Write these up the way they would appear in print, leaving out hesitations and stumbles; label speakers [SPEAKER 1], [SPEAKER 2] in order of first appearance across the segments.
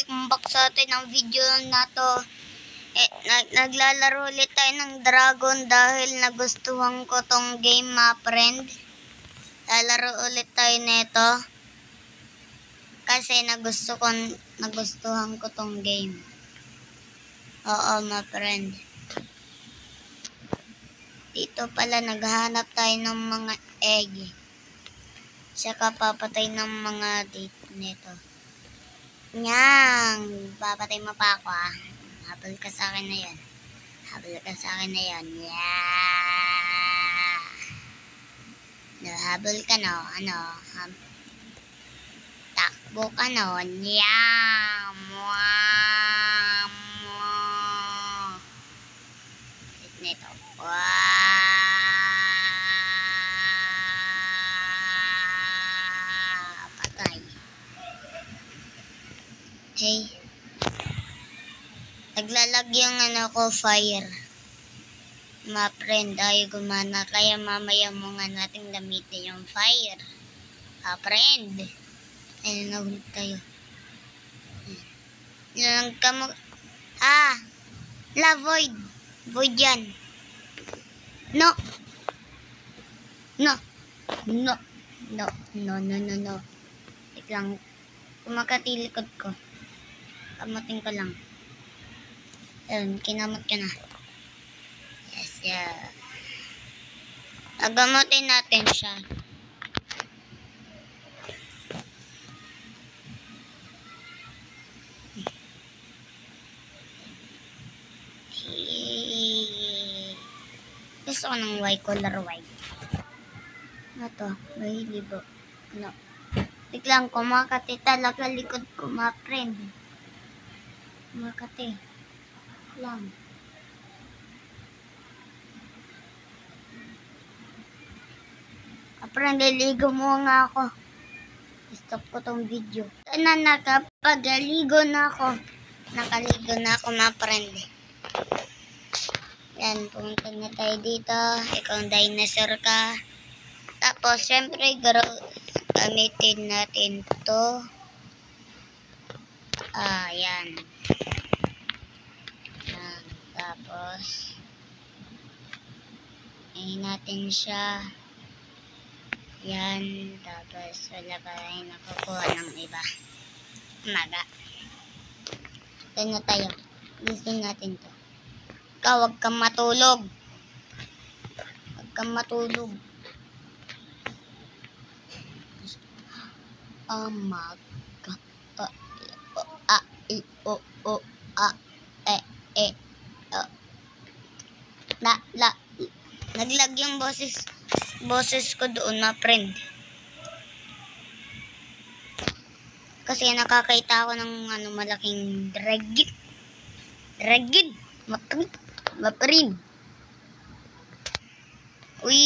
[SPEAKER 1] welcome back sa atin ang video na to. Naglalaro ulit tayo ng Dragon dahil nagustuhan ko tong game, mga friend. Lalaro ulit tayo nito kasi nagustuhan ko tong game. Oo, mga friend. Dito pala naghahanap tayo ng mga egg. Saka papatay ng mga date nito. Nyang! Papatay mo pa ako, ah. Habol ka sa akin na yan. Habol ka sa akin na yan. Yeah! No, habol ka, no? Takbo ka, no? Yeah! Mwah! Mwah! Date nito. Wow! Hey, naglalag yung fire. Mga friend, ayaw gumana. Kaya mamaya mo nga natin gamitin yung fire. Mga friend. Ayun, nahulog tayo. Void. Void yan. No. Wait lang. Kumakatilikod ko. Kamutin ko lang. Ayun, kinamot ka na. Yes, yeah. Nagamutin natin siya. Gusto ko ng white, color white. Ano to? May libo. Ano? Biglang kumakati talaga likod ko, mga friend. Kumakati. Lang. Friend, liligo mo nga ako. Stop ko tong video. Na nakapagaligo na ako. Nakaligo na ako, mga friend. Yan, pumunta na tayo dito. Ikaw ang dinosaur ka. Tapos, syempre, gamitin natin to. Yan. Yan. Tapos, ayun natin siya. Yan. Tapos, wala pa rin nakukuha ng iba. Maga. Ito na tayo. Gusto natin to. Ikaw, huwag kang matulog. Huwag kang matulog. Maga. Naglag yung boses ko doon, na friend. Kasi nakakita ako ng malaking dragon. Maprin. Uy!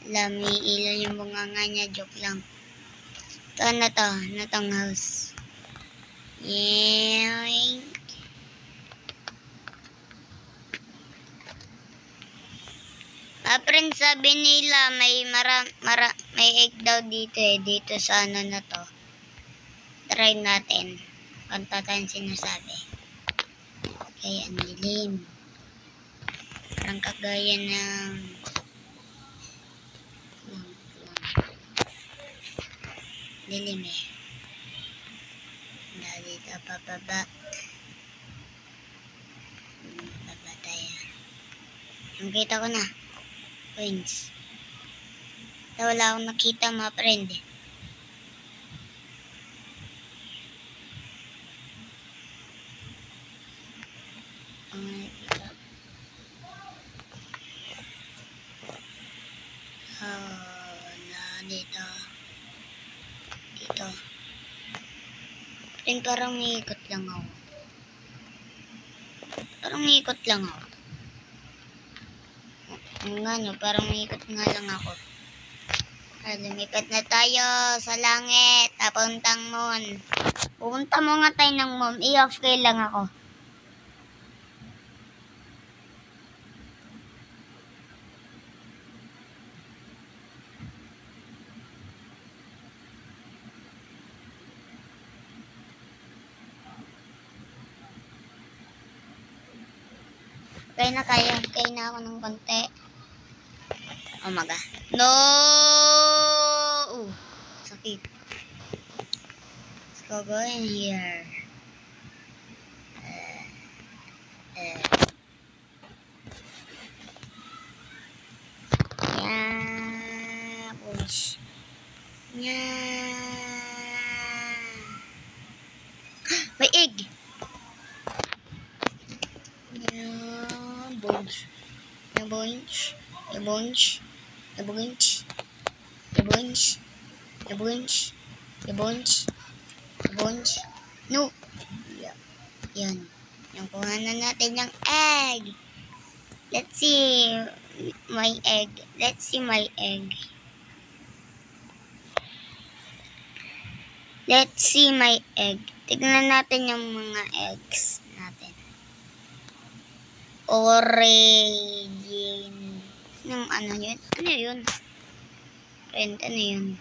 [SPEAKER 1] May ilaw yung bunganga niya. Joke lang. Ito na to. Natong house. Yeah. Friend, sabi nila may egg daw dito dito sa na to. Try natin. Kanta tayong sinasabi. Kaya ang dilim. Parang kagaya ng dilim eh. Dito pababa. Baba tayo. Yung kita ko na. Coins. Wala akong nakita, mga friend. Dito. Friend, parang iikot lang ako. Parang iikot nga lang ako. Lumipat na tayo sa langit. Papuntang moon. Pupunta mo nga tayo ng moon. I-off kay lang ako. Kaya na ako ng konti. Oh my God. No! Sakit. Let's go in here. Yeah. Bunch. Yeah. May egg. Yeah. Bunch. A bunch. A bunch. A bunch. A bunch. A bunch. A bunch. A bunch. No. Yan. Yung kuha na natin yung egg. Let's see my egg. Let's see my egg. Let's see my egg. Tignan natin yung mga eggs natin. Origin. Yung ano yun? Ano yun? Friend, ano yun?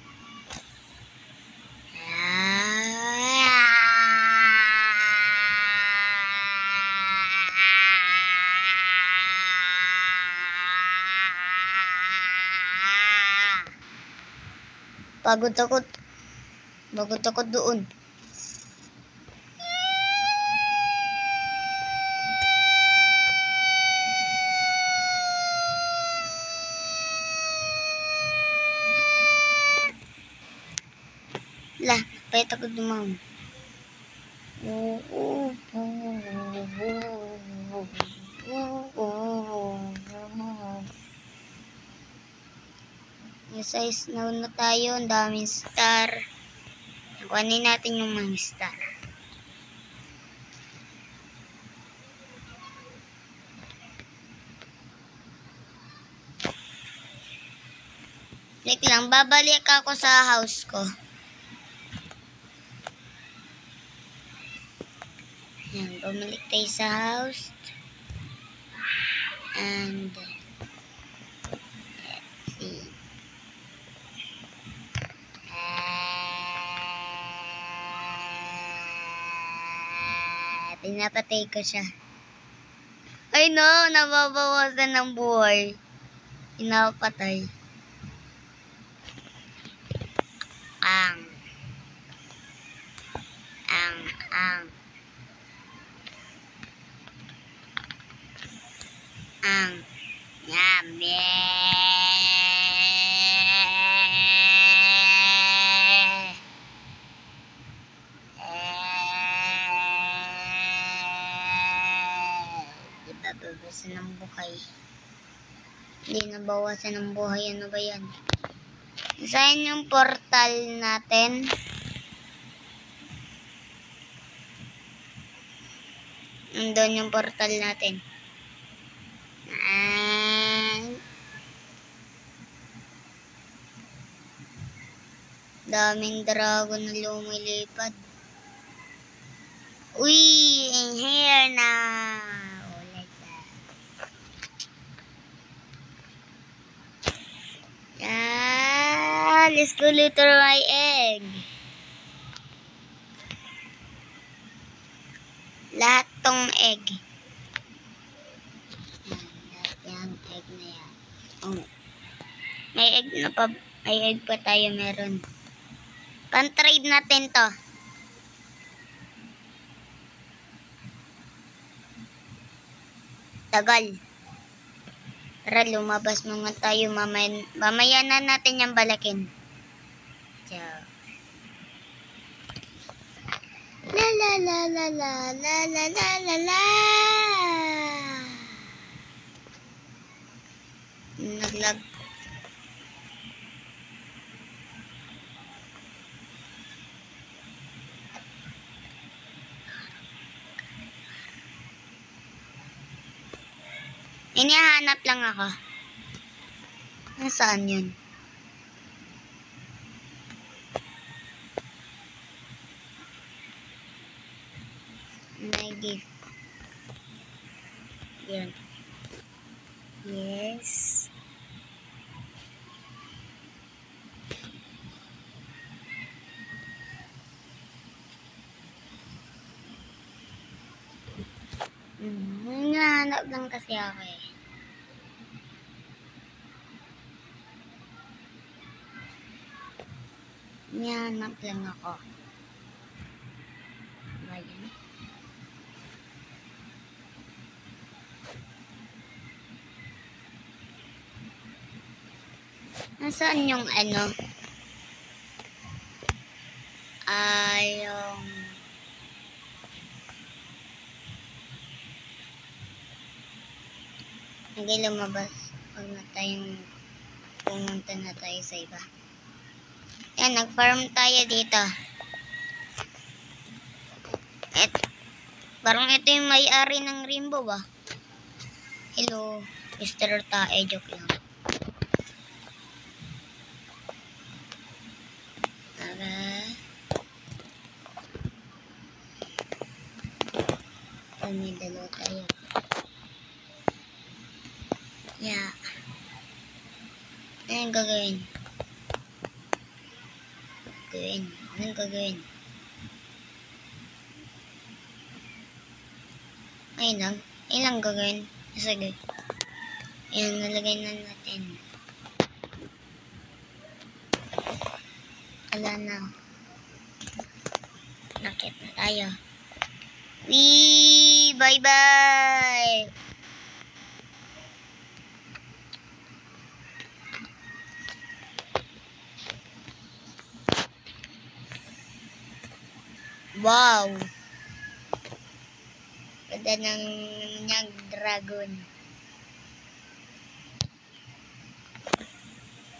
[SPEAKER 1] Pagod ako. Pagod ako doon. Lah, payat ako dumam. Yung size na tayo, ang daming star. Kuhanin natin yung mga star. Like lang, babalik ako sa house ko. Yan, bumalik tayo sa house. And let's see. Pinapatay ko siya. Ay no, nababawasan ng buhay. Pinapatay. Ang. Yum. Babawasan ng buhay. Hindi nabawasan ng buhay. Ano ba yan? Saan yung portal natin? Nandun yung portal natin. Daming dragon na lumilipad. Uy, in here now. Yeah, let's go litter my egg. Lahat tong egg. Lahat yung egg na yan. Oh. May egg pa tayo meron. Pan-trade natin to. Tagal. Tara, lumabas mga tayo. Mamaya na natin yung balakin. Ciao. La la la la la la la la la la. Naglag. Inihahanap lang ako. Nasaan yun? My gift. Yun. Yes. Hinahanap Naghahanap lang kasi ako eh. Naghahanap lang ako. Ba yan? Nasaan yung ano? Yung hindi lumabas. Huwag na tayong pumunta na tayo sa iba. Yan, nag-farm tayo dito. Parang ito yung may-ari ng rainbow ba? Hello, Mr. Tae, joke lang. May dalawa tayo. Yeah. Anong gagawin? Anong gagawin? Ayun lang. Ayun lang gagawin. Sige. Ayan, nalagay na natin. Ala na. Nakit na tayo. Wee! Bye-bye! Wow! Ganda ng niyang dragon.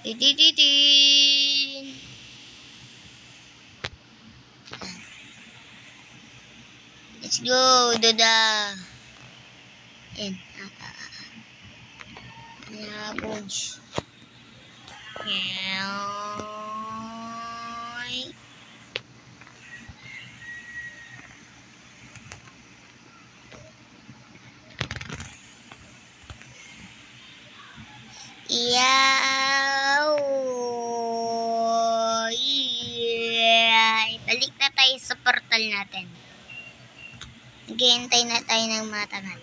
[SPEAKER 1] Tititin! Let's go, Doda! Ayan. Nabog. Balik na tayo sa portal natin. Naghihintay na tayo ng matagal.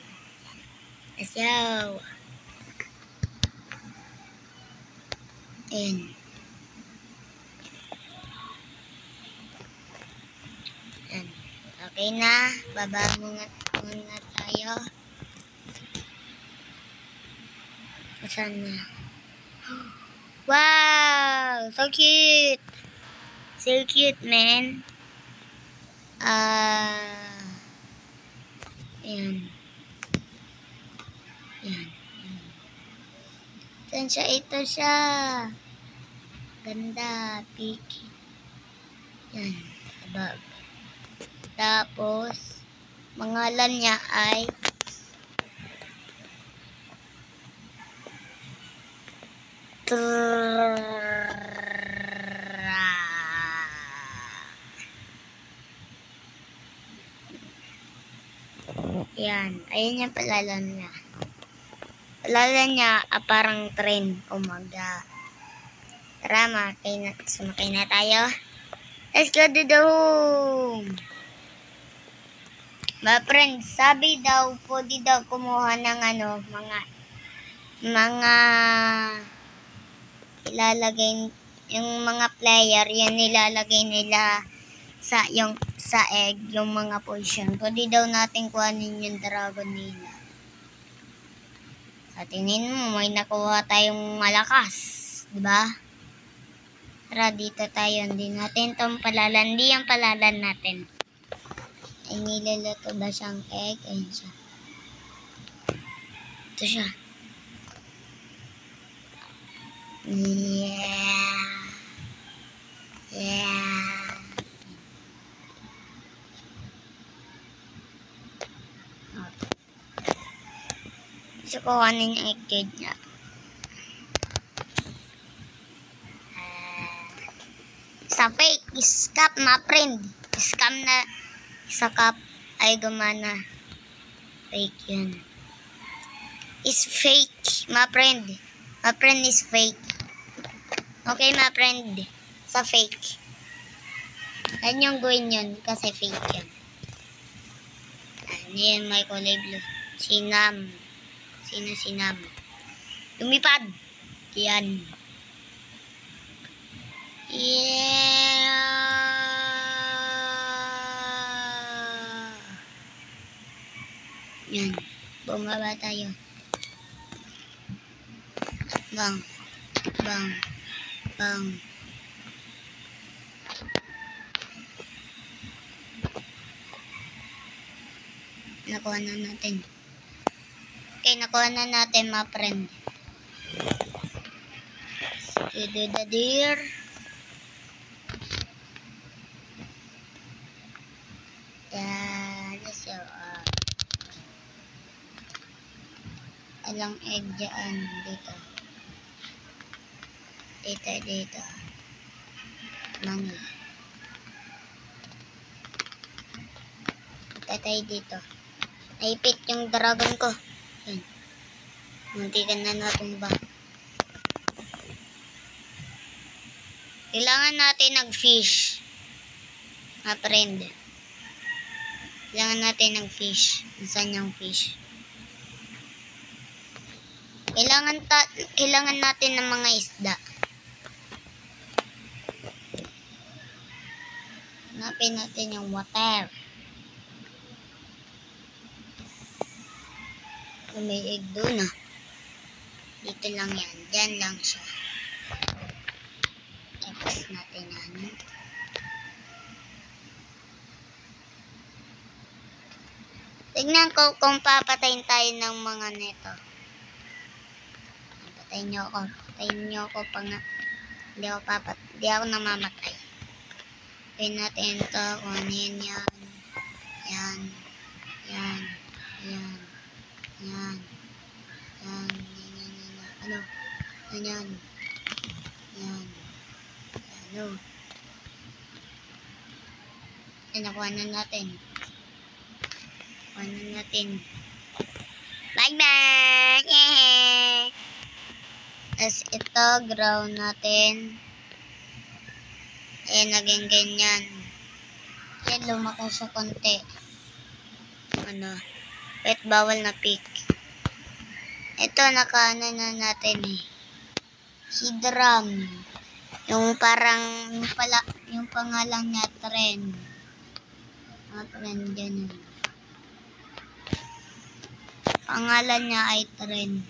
[SPEAKER 1] Let's go. Ayan. Ayan. Okay na. Baba muna tayo. Saan na? Wow! So cute! So cute, man. Ayan. Ayan. Saan siya? Ito siya. Ganda. Picky. Ayan. Above. Tapos, pangalan niya ay Yan. Ayun yung palalan niya. Palalan niya, parang train. Umaga. Tara, sumakay na tayo. Let's go to the home. My friend, sabi daw, pwede daw kumuha ng mga ilalagay, yung mga player, yan nilalagay nila sa egg, yung mga potion. Pwede daw natin kuhanin yung dragon nila. Sa tingin mo, may nakuha tayong malakas, diba? Tara, dito tayo. Hindi natin itong palalan. Hindi yung palalan natin. Ay, nilalato ba siyang egg? Ayun siya. Ito siya. Yeah. Gusto ko kuhanin yung egg niya. Sa fake, scam na friend. Scam na sa cup ay gumana. Fake yun. Is fake, my friend. My friend is fake. Okay, my friend. Sa fake. Yan yung gawin yun kasi fake yun. Yan may kulay blue. Sinam. Sino sinab? Lumipad! Yan. Yeah! Yan. Bumaba tayo. Bang. Bang. Bang. Nakuha na natin. Okay, nakuha na natin mga friend. Ito the deer. Yan. So, alang egg dyan. Dito. Dito. Money. Tatay dito. Naipit yung dragon ko. Yan. Muntikan na natumba. Kailangan natin nag-fish. Mga friend. Kailangan natin nag-fish. Saan yung fish? Kailangan natin ng mga isda. Hanapin natin yung water. May egg doon ah. Dito lang yan. Diyan lang siya. Tapos natin yan. Tignan ko kung papatayin tayo ng mga neto. Patayin niyo ako. Patayin niyo ako pang hindi ako namamatay. Patayin natin ito. Kung ano yan. Yan. Ano? Yan. Ano? Nakuha na natin. Bye! Tapos ito, ground natin. Naging ganyan. Yan, lumaki siya konti. Ano? Wait, bawal na pick. Ito, nakaano na natin eh. Hidram. Yung parang, yung pangalan niya, Trend. Mga friend dyan yun. Pangalan niya ay Trend.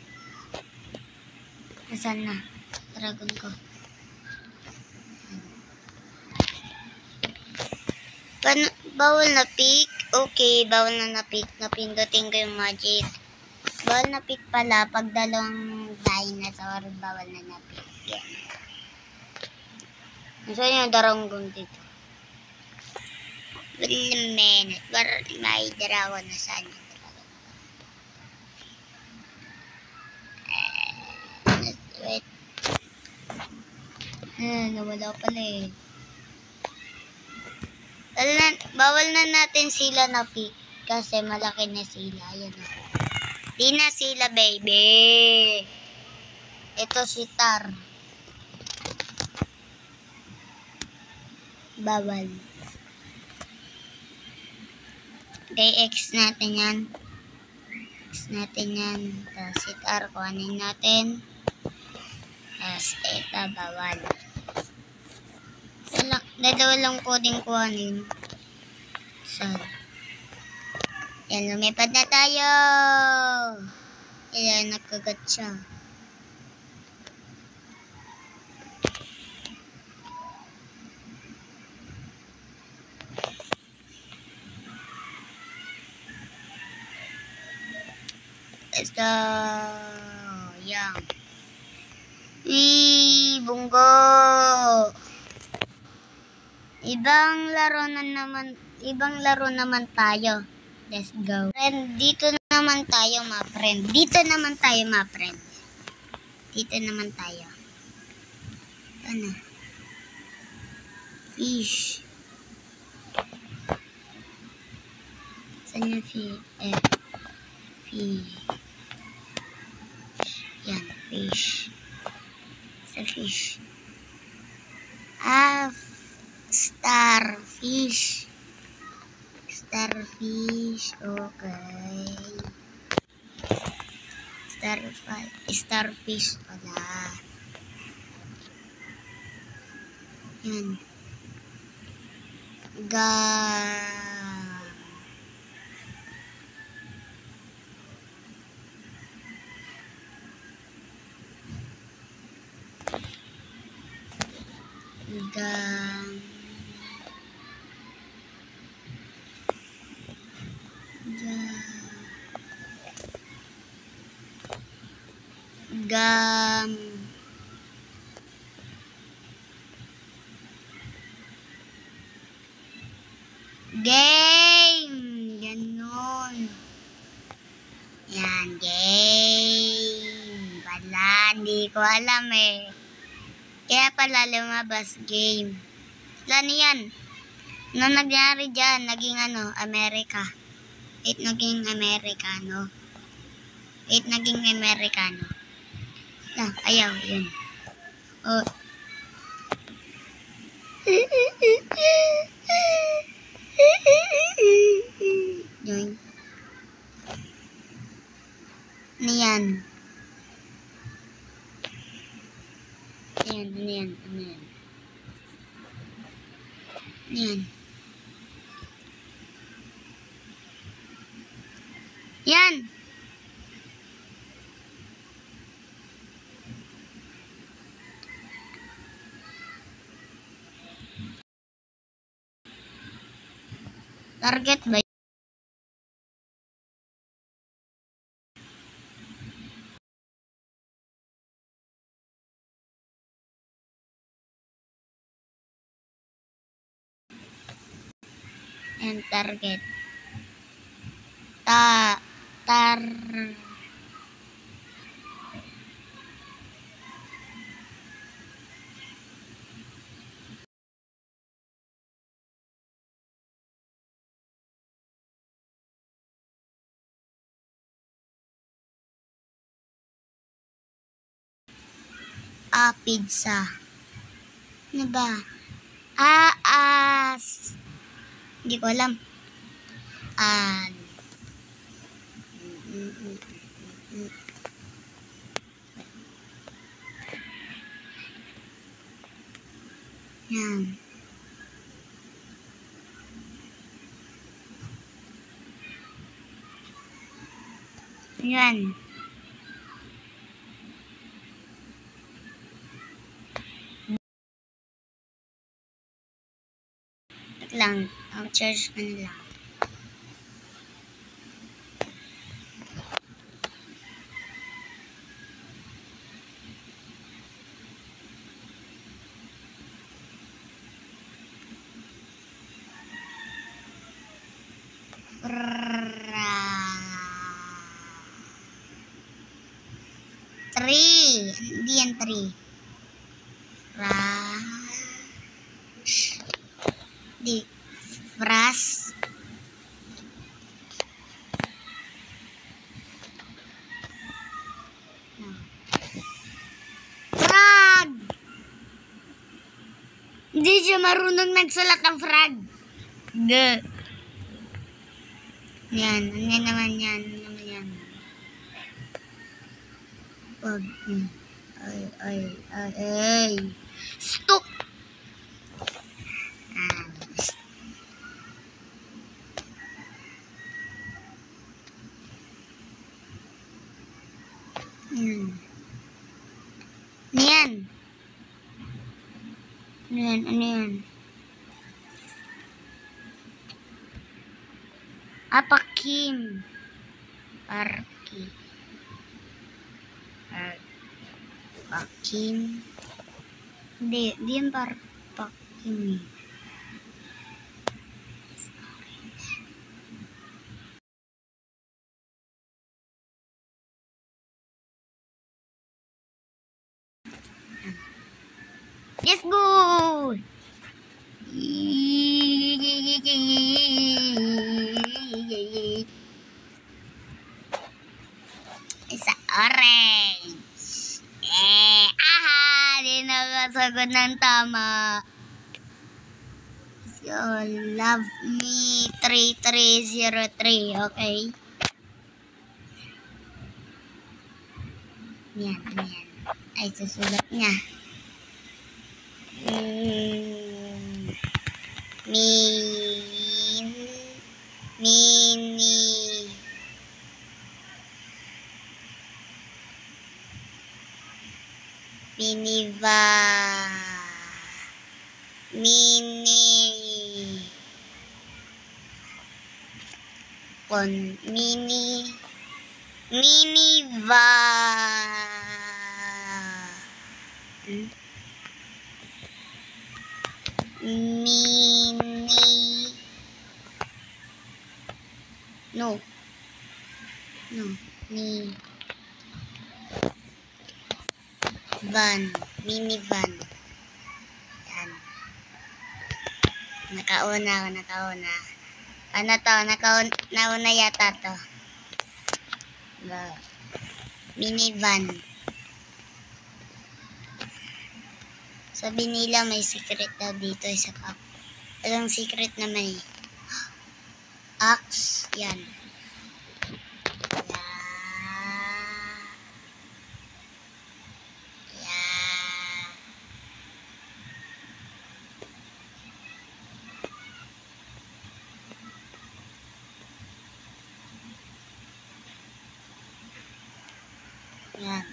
[SPEAKER 1] Nasaan na? Dragon ko. Bawal na pick. Okay, bawal na pick. Napindutin ko yung magic. Bawal na pick pala. Pag dalawang dinosaur, bawal na pick. Yan. Nasaan yung dragon dito? Wait a minute. Where may dragon? Nasaan yung dragon? Wait. Nawala pala eh. Bawal na natin sila na pick. Kasi malaki na sila. Ayan o. Di na sila, baby. Ito si Tar. Bawal. Okay, X natin yan. Tapos si Tar, kuhanin natin. Tapos ito, bawal. Dalawa lang pwedeng kuhanin. So, yan, lumipad na tayo. Ayan, nagkagat siya. Ito, yan. Bunggo. Ibang laro naman tayo. Let's go. Friend, dito naman tayo, mga friend. Ano? Fish. Saan yung fish? Fish. Yan, fish. Sa fish. Starfish. Okay. Starfish pala. Yan. Game! Ganon. Yan, game. Pala, hindi ko alam eh. Kaya pala lumabas game. Ano yan? Ano nangyari dyan? Naging Amerika. Naging Amerikano. Naging Amerikano. Ayaw, yun. Oh. Yun. Ano yan? Ano yan? Yan! Target ba? And target. Pizza. Ano ba? Hindi ko alam. Yan. Yan. Lang. Ang charge lang. Hindi yan 3. Fras. Frog! Hindi siya marunong nagsulat ng frog. Yan. Ano naman yan? Wag. Ay. Stop! Ano yan? Pakim. Pakim. Hindi yan pakim. Yes, go! Isa orange. Di nakasagot ng tama. So, love me 3303, okay? Yan, yan. Ay, susulat niya. Mini miniva miniva mini no ni minivan. Yan. Nakauna. Ano to? Nauna yata to. Minivan. Sabi nila may secret daw dito sa cup. Walang secret naman eh. Axe. Yan. Yan.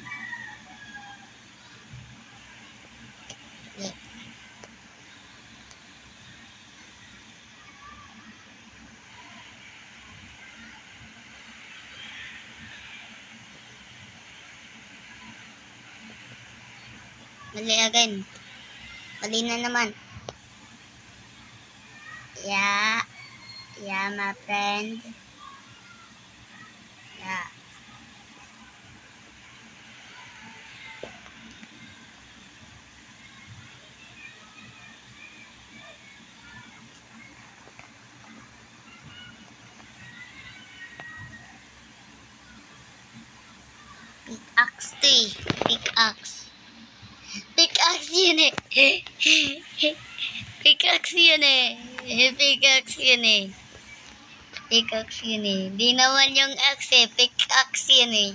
[SPEAKER 1] Mali again. Mali na naman. Yeah, my friend. Yeah. Pickaxe to eh. Pickaxe yun eh. Pickaxe yun eh. Di naman yung axe eh. Pickaxe yun eh.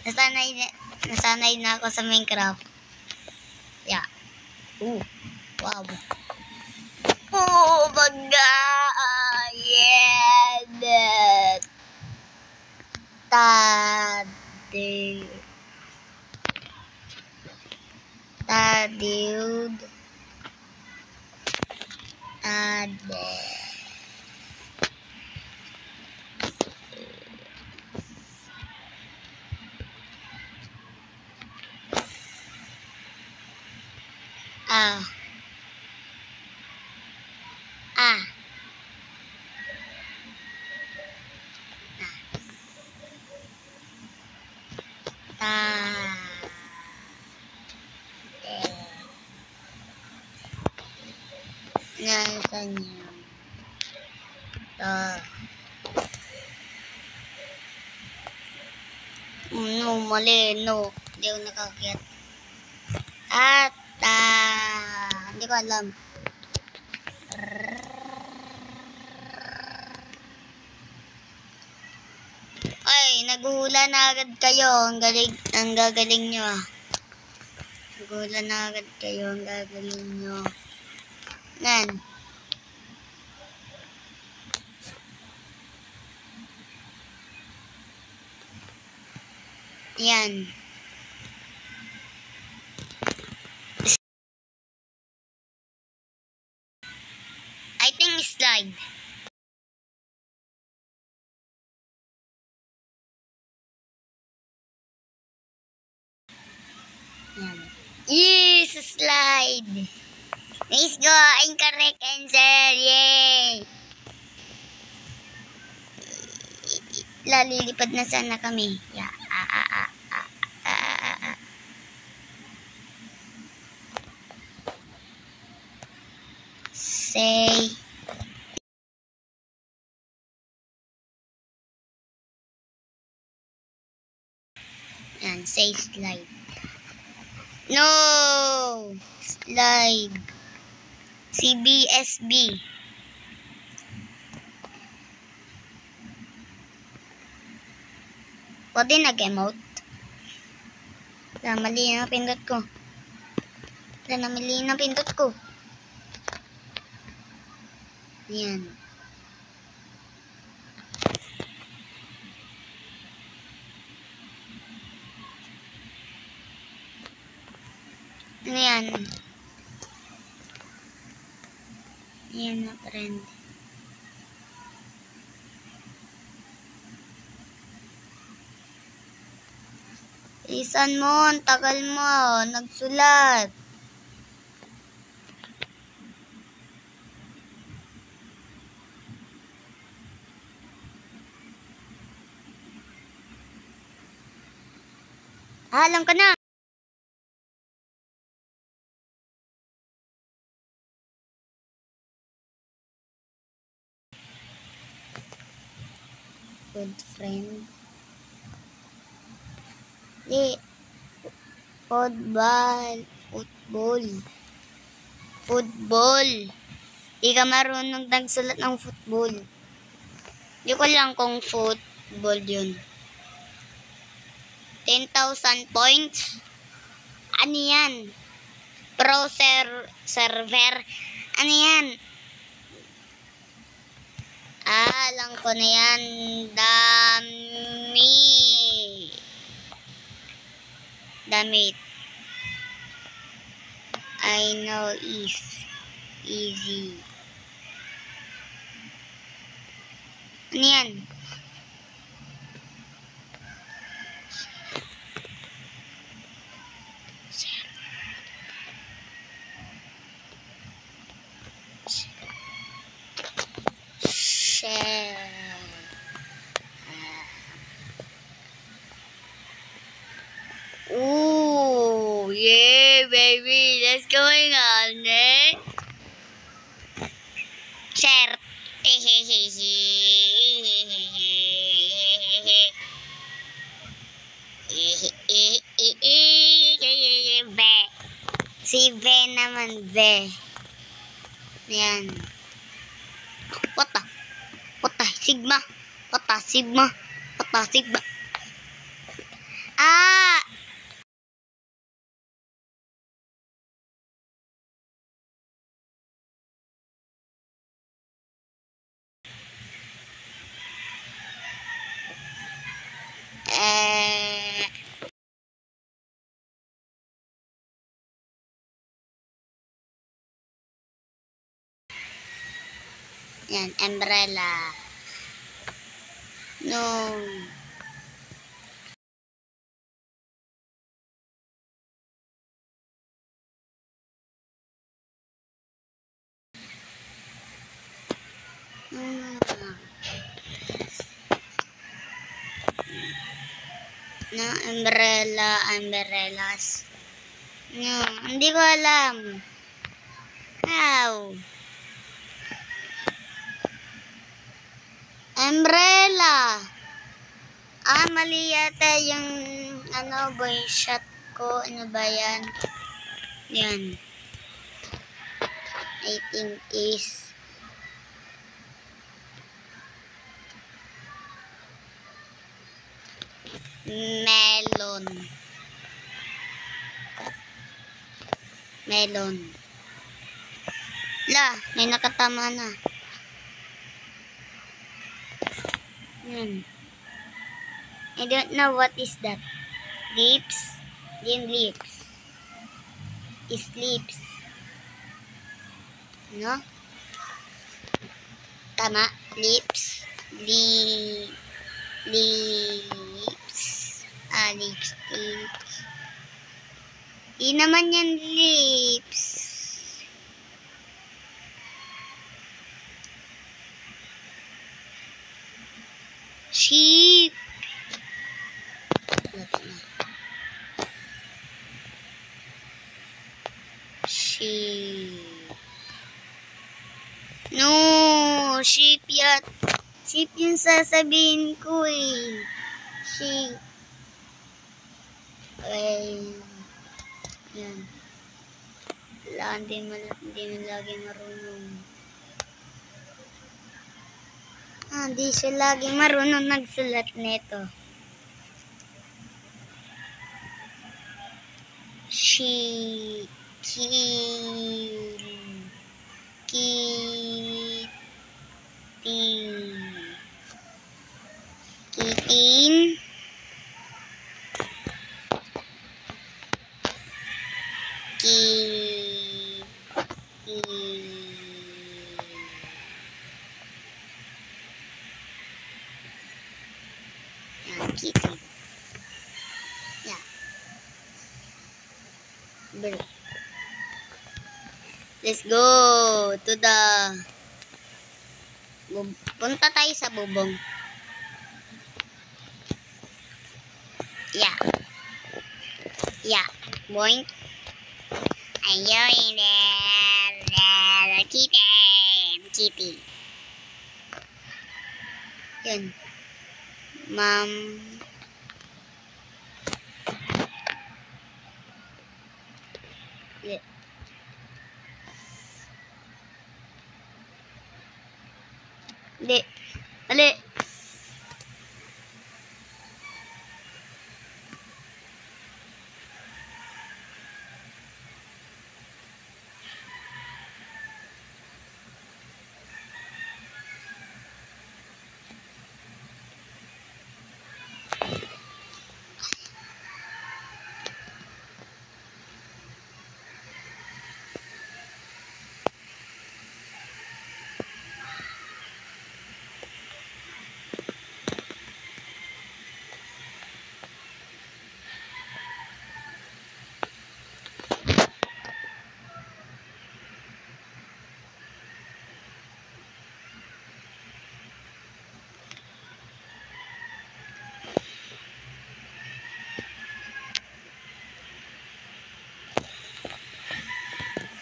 [SPEAKER 1] Nasanay na ako sa Minecraft. Yeah. Wow. Baga. Yeah. Tadiud. Nasaan yun? No, mali. No. Hindi ako nakakit. Hindi ko alam. Ay, naguhula na agad kayo. Ang gagaling nyo ah. Naguhula na agad kayo. Ang gagaling nyo. Nan. Yan. I think slide. Yan. Yes, slide. Let's go. Incorrect answer. Yay. Lalilipad na sana kami. Yeah. Say. Yan, say slide. No! Slide. CBSB. Pwede nag-emote? Mali na pindot ko. Mali na pindot ko. Yan. Ano yan? Yan na, friend. Isan mo, ang tagal mo. Nagsulat. Alam ka na. Good friend. Football. Di ka marunong nagsulat ng football. Di ko lang kung football yun. 10,000 points. Ano yan? Server. Ano yan? Alam ko na yan. Damit. I know is easy. Ano yan? Share. Ooh, yeah, baby. That's going on, eh? Share. Be. Si Be naman, Be. Yan. What the Sigma. Ah! Yan, umbrella. No. Na umbrellas. No, hindi ko alam. How? Umbrella. Mali yata yung boy shot ko. Ano ba yan? Yan. I think is melon. May nakatama na. Yan. I don't know what is that. Lips. Lips. No? Tama. Lips. Lips. Di naman yan lips. Sheep. No, sheep yan. Sheep yung sasabihin ko eh. Sheep. Yan. Hindi mo lagi marunong. Hindi siya lagi marunong nagsulat nito. Ki... Kitty. Kitin. Yan, kitty. Yeah. Let's go to the... Punta tayo sa bubong. Yeah. Yeah. Boink. Ayun. Kitty. Yun. Mom. Yeah. Hindi. Ali.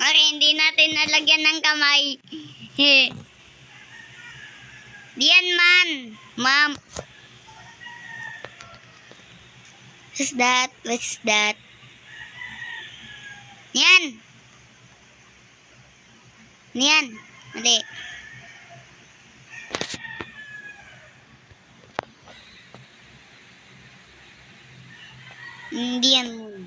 [SPEAKER 1] Okay, hindi natin nalagyan ng kamay. Diyan man. Ma'am. What's that? What's that? Yan. Yan. Hindi. Hindi yan muna.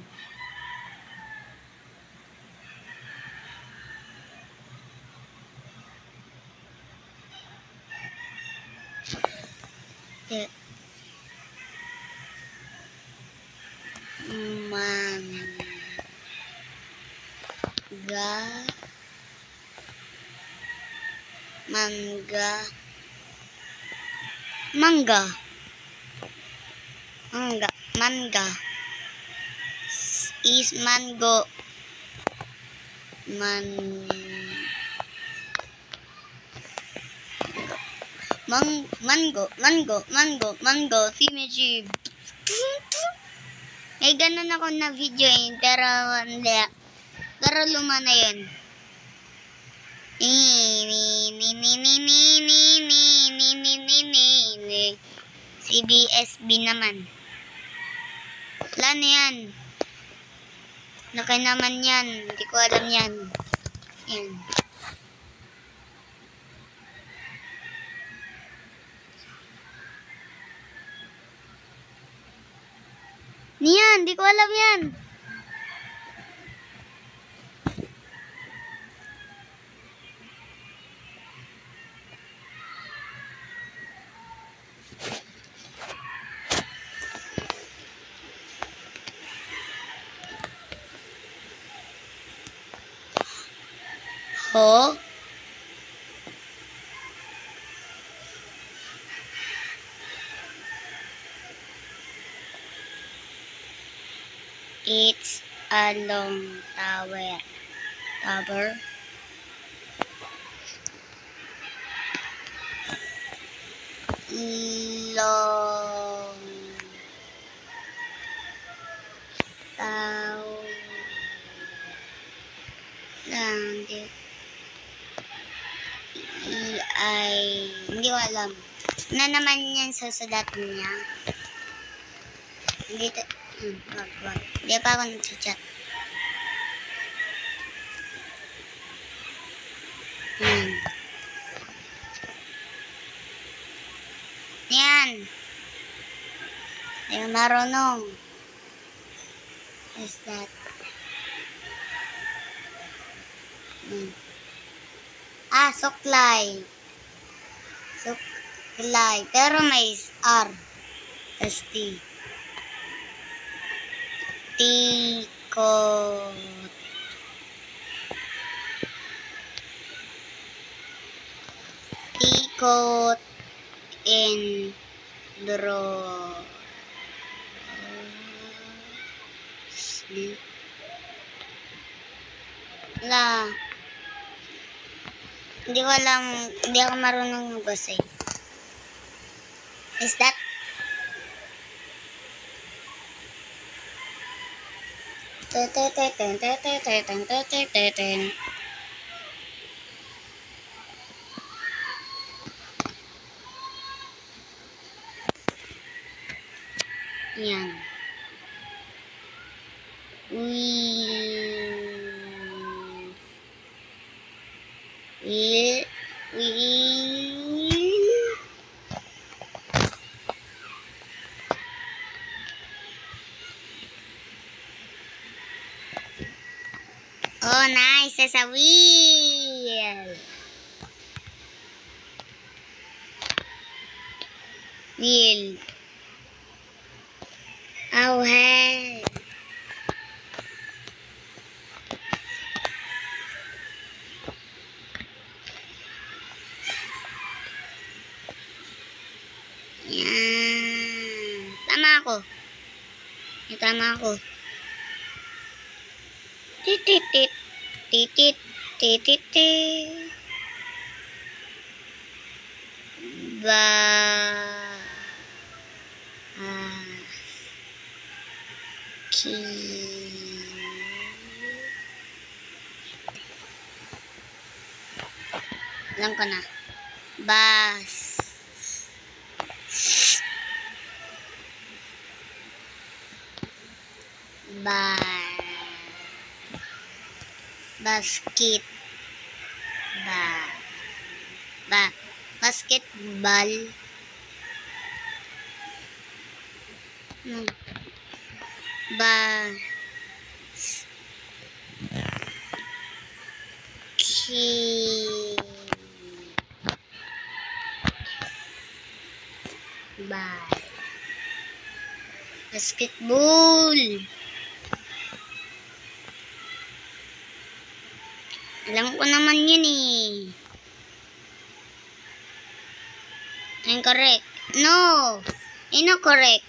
[SPEAKER 1] Manga is mango. Mango, Fimiji. May ganun ako na video pero luma na yun. CBSB naman. Wala na yan. Laki naman yan. Hindi ko alam yan. Yan. Niyan, hindi ko alam yan. Ho? It's a long tower. Long tower. Hindi ko alam. Na naman yan sa sulat niya. Dito. Wag. Hindi pa ako nag-chat. Yan. Hindi ko marunong. Is that? Suklay. Suklay. Pero may R. S-T. Tikot. Tikot and draw. La. Hindi ko alam, hindi ako marunong magbasa. Is that? Yan. Oh, nice. There's a wheel. Wheel. Oh, hey. Yan. Tama ako. Tama ako. Titit. Titit. Titit. Alam ko na. Basket. Basketball. Basketball. Alam ko naman yun eh. Incorrect. No. Incorrect.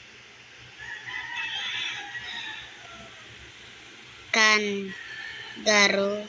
[SPEAKER 1] Kangaroo.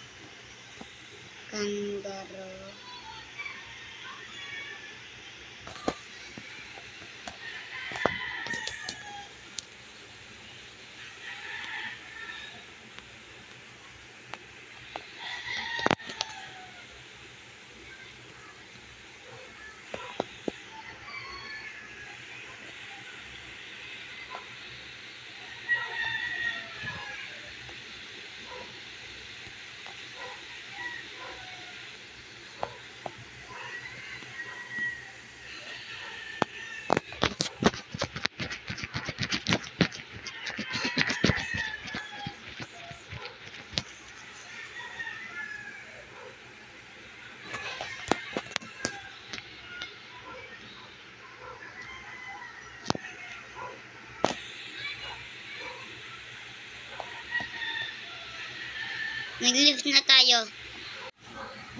[SPEAKER 1] Nag-live na tayo.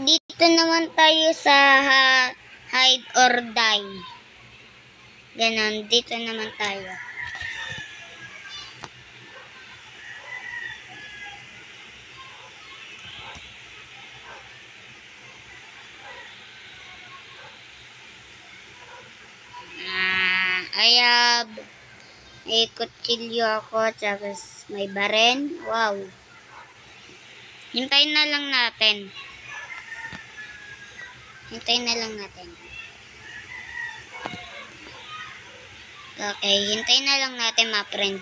[SPEAKER 1] Dito naman tayo sa hide or die. Ganon, dito naman tayo. May kutsilyo ako, tapos may baren. Wow. Hintayin na lang natin. Okay, hintayin na lang natin, mga friend.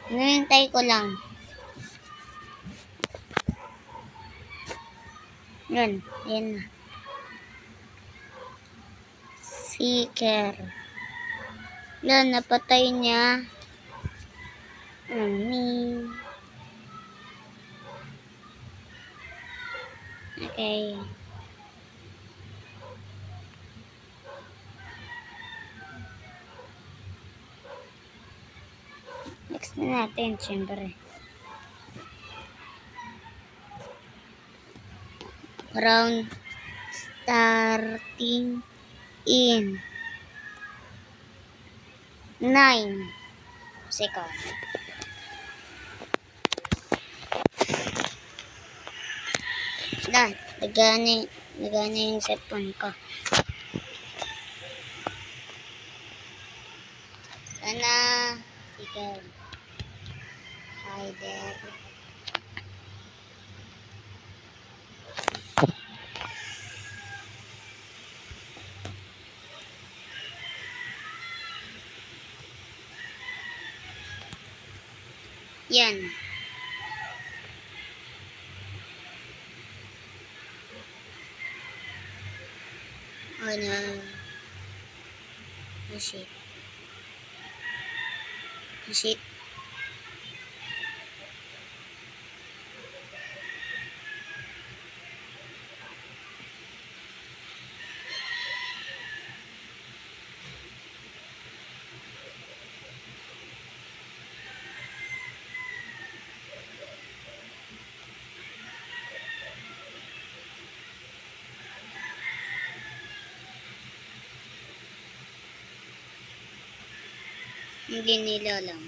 [SPEAKER 1] Hinintay ko lang. Yan na. Seeker. Yan, napatay niya. Okay. Next na natin, syempre. Round starting in 9 seconds. Done. Nagana yung cellphone ko. Sana sige. Hi there. Yan. Oh no. Oh shit. Oh shit. Hindi nila alam.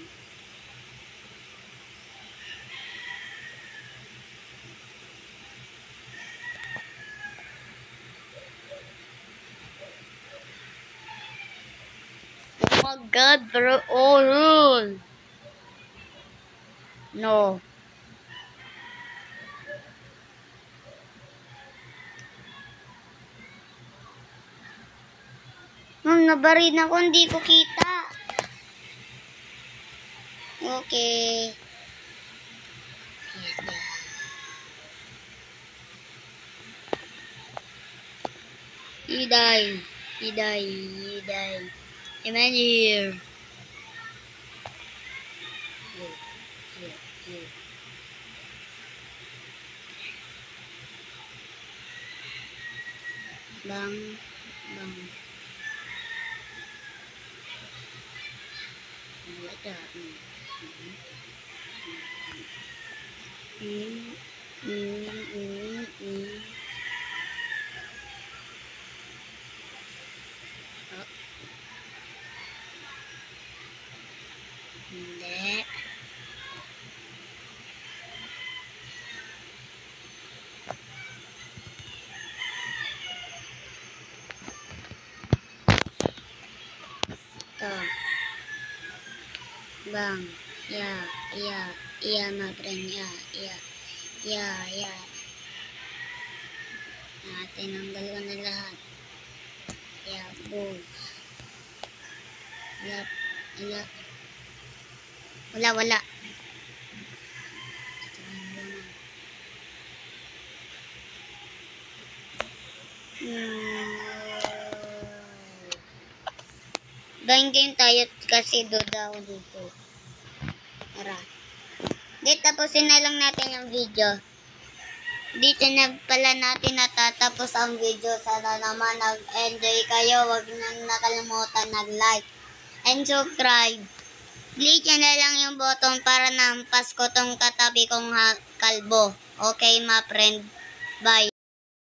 [SPEAKER 1] Oh my god, bro. Oh, rule. No. Nabarin ako, hindi ko kita. Okay. Yes, yeah. He died. He died. He died. I'm in here. Here. Bang. Bang. Like that. Oh. Hindi. Ito. Bang. Yeah. Yeah. Yeah, my friend. Yeah. Tinanggal ko na lahat. Yeah, boom. Wala. Game tayo kasi duda ako dito. Tara. Tapusin na lang natin yung video. Dito na pala natin natatapos ang video. Sana naman nag-enjoy kayo. Huwag nang nakalimutan nag-like and subscribe. Click na lang yung button para nampas ko tong katabi kong kalbo. Okay, my friend. Bye.